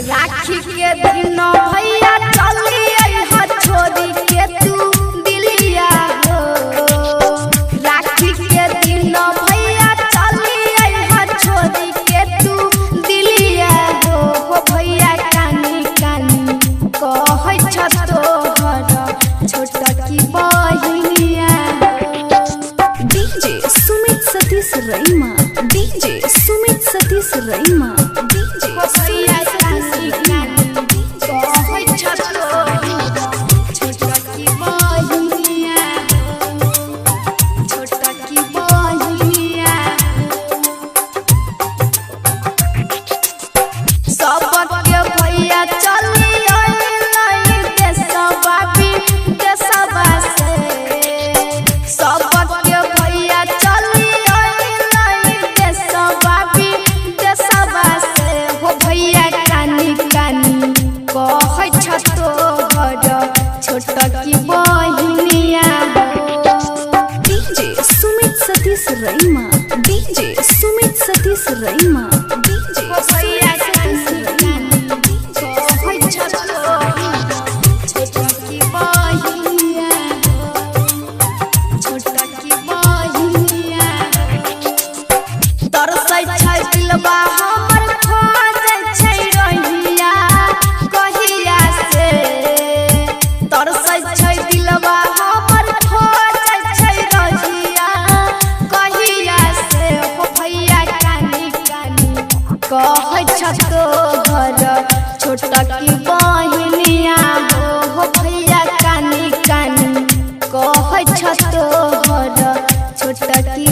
राखी के दिन भैया चलिए छोड़ी के तू दिलिया हो। राखी के दिन भैया चलिए छोड़ी के तू दिलिया हो। भैया कानी कानी कहे तोहर छोटा की बहिनिया। DJ Sumit Satish रईमा, DJ Sumit Satish रईमा, DJ भैया कानी कानी कहे छोटा की बहिनिया, छोटा की बहिनिया। सबके भैया चलिए देशवा विदेशवा से। सबके भैया चलिए देशवा विदेशवा से। हो भैया कानी कानी कहे तोहर छोटा की बहिनिया। DJ Sumit Satish रईमा, DJ Sumit Satish रईमा, DJ भैया कानी कानी कहे छोटा की बहिनिया, छोटा की बहिनिया। तरसै छै दिलवा हमर खोजै छै रहिया कहिया से। तरसै छै दिलवा हमर खोजै छै रहिया कहिया से। हो भैया कानी कानी कहे तोहर छोटा की बहिनिया हो। भैया कानी कानी कहे तोहर छोटा की